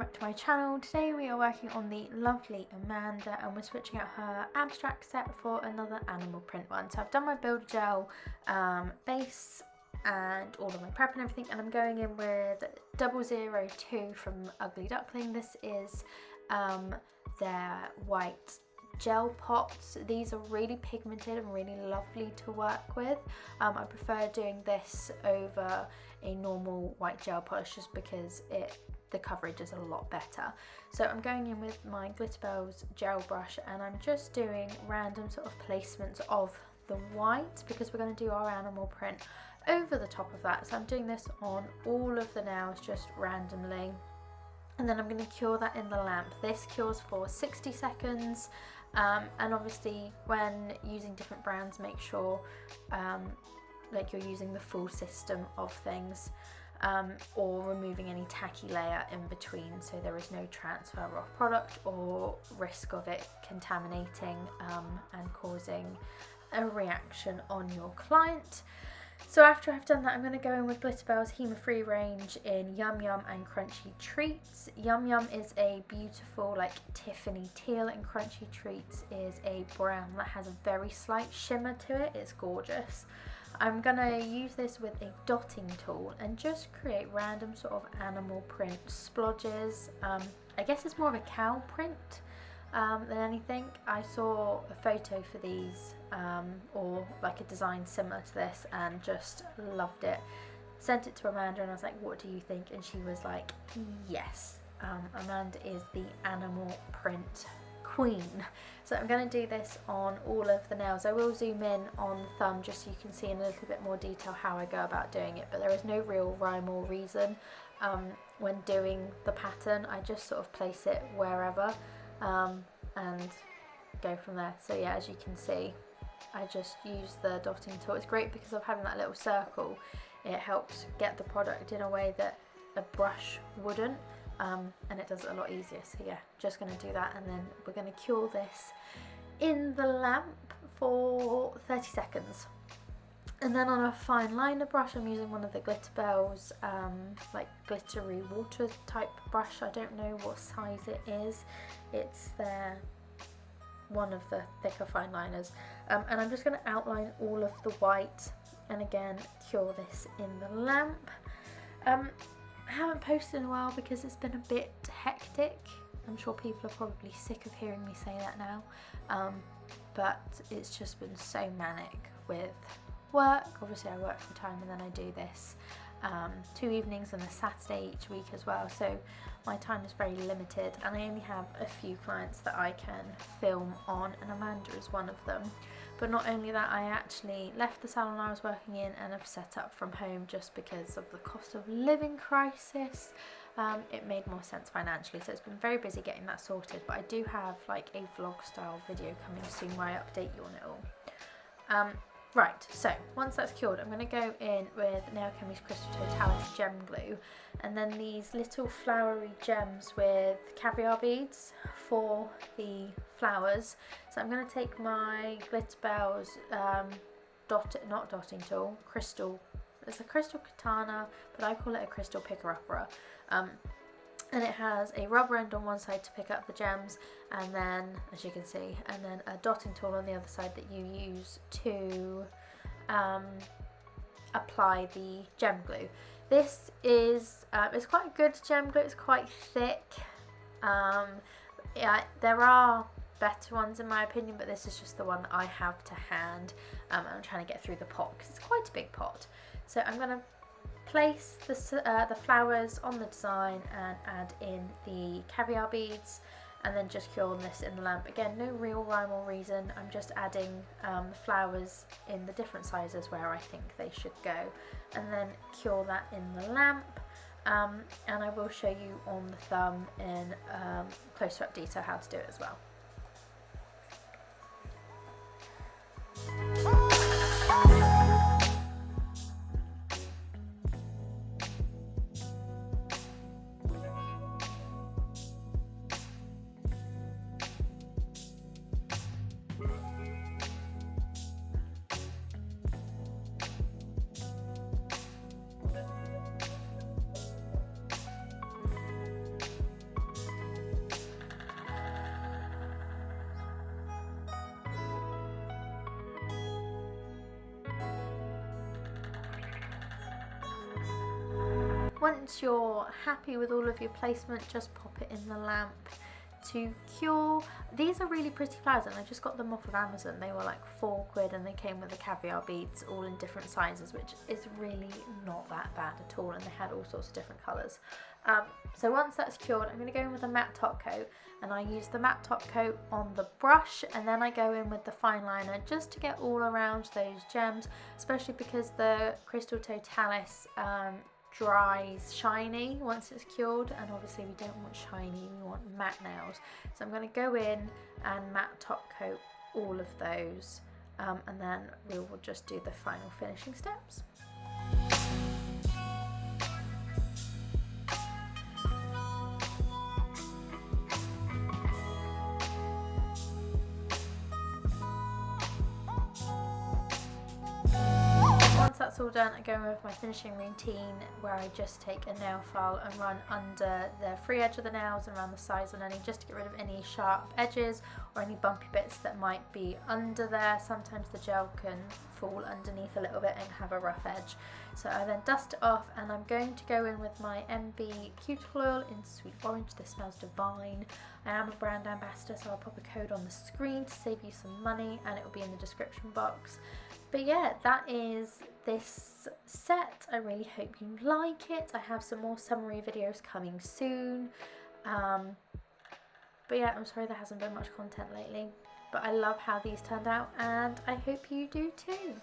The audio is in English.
back to my channel. Today we are working on the lovely Amanda and we're switching out her abstract set for another animal print one. So I've done my Builder Gel base and all of my prep and everything, and I'm going in with 002 from Ugly Duckling. This is their white gel pots. These are really pigmented and really lovely to work with. I prefer doing this over a normal white gel polish just because the coverage is a lot better. So I'm going in with my Glitterbels gel brush and I'm just doing random sort of placements of the white because we're going to do our animal print over the top of that. So I'm doing this on all of the nails just randomly, and then I'm going to cure that in the lamp. This cures for 60 seconds, and obviously when using different brands, make sure like you're using the full system of things, or removing any tacky layer in between so there is no transfer of product or risk of it contaminating and causing a reaction on your client. So after I've done that, I'm going to go in with Glitterbels Hema Free range in Yum Yum and Crunchy Treats. Yum Yum is a beautiful like Tiffany teal, and Crunchy Treats is a brown that has a very slight shimmer to it. It's gorgeous. I'm going to use this with a dotting tool and just create random sort of animal print splodges. I guess it's more of a cow print than anything. I saw a photo for these or like a design similar to this and just loved it. Sent it to Amanda and I was like, what do you think? And she was like, yes. Amanda is the animal print queen. So I'm going to do this on all of the nails. I will zoom in on the thumb just so you can see in a little bit more detail how I go about doing it, but there is no real rhyme or reason when doing the pattern. I just sort of place it wherever and go from there. So yeah, as you can see, I just use the dotting tool. It's great because of having that little circle. It helps get the product in a way that a brush wouldn't, and it does it a lot easier. So yeah, just going to do that, and then we're going to cure this in the lamp for 30 seconds. And then on a fine liner brush, I'm using one of the Glitterbels like glittery water type brush. I don't know what size it is. It's one of the thicker fine liners, and I'm just going to outline all of the white and again cure this in the lamp. I haven't posted in a while because it's been a bit hectic. I'm sure people are probably sick of hearing me say that now, but it's just been so manic with work. Obviously I work full time and then I do this 2 evenings and a Saturday each week as well, so my time is very limited and I only have a few clients that I can film on, and Amanda is one of them. But not only that, I actually left the salon I was working in and have set up from home just because of the cost of living crisis. It made more sense financially, so it's been very busy getting that sorted, but I do have like a vlog style video coming soon where I update you on it all. Right, so once that's cured, I'm going to go in with Nail Chemist Crystal Totality Gem Glue, and then these little flowery gems with caviar beads for the flowers. So I'm going to take my Glitterbels not dotting tool, crystal. It's a crystal katana, but I call it a crystal picker-upper. And it has a rubber end on one side to pick up the gems, and then, as you can see, and then a dotting tool on the other side that you use to apply the gem glue. This is it's quite a good gem glue. It's quite thick. Yeah, there are better ones in my opinion, but this is just the one that I have to hand. I'm trying to get through the pot because it's quite a big pot. So I'm going to place the flowers on the design and add in the caviar beads, and then just cure this in the lamp. Again, no real rhyme or reason. I'm just adding the flowers in the different sizes where I think they should go, and then cure that in the lamp. And I will show you on the thumb in closer up detail how to do it as well. Once you're happy with all of your placement, just pop it in the lamp to cure. These are really pretty flowers, and I just got them off of Amazon. They were like £4 and they came with the caviar beads all in different sizes, which is really not that bad at all, and they had all sorts of different colours. So once that's cured, I'm going to go in with a matte top coat, and I use the matte top coat on the brush, and then I go in with the fine liner just to get all around those gems, especially because the Crystal Totalis dries shiny once it's cured, and obviously we don't want shiny, we want matte nails. So I'm going to go in and matte top coat all of those, and then we will just do the final finishing steps. Once that's all done, I go in with my finishing routine, where I just take a nail file and run under the free edge of the nails and around the sides and any, just to get rid of any sharp edges or any bumpy bits that might be under there. Sometimes the gel can fall underneath a little bit and have a rough edge. So I then dust it off, and I'm going to go in with my MB cuticle oil in Sweet Orange. This smells divine. I am a brand ambassador, so I'll pop a code on the screen to save you some money, and it will be in the description box. But yeah, that is this set. I really hope you like it. I have some more summery videos coming soon. But yeah, I'm sorry there hasn't been much content lately. But I love how these turned out, and I hope you do too.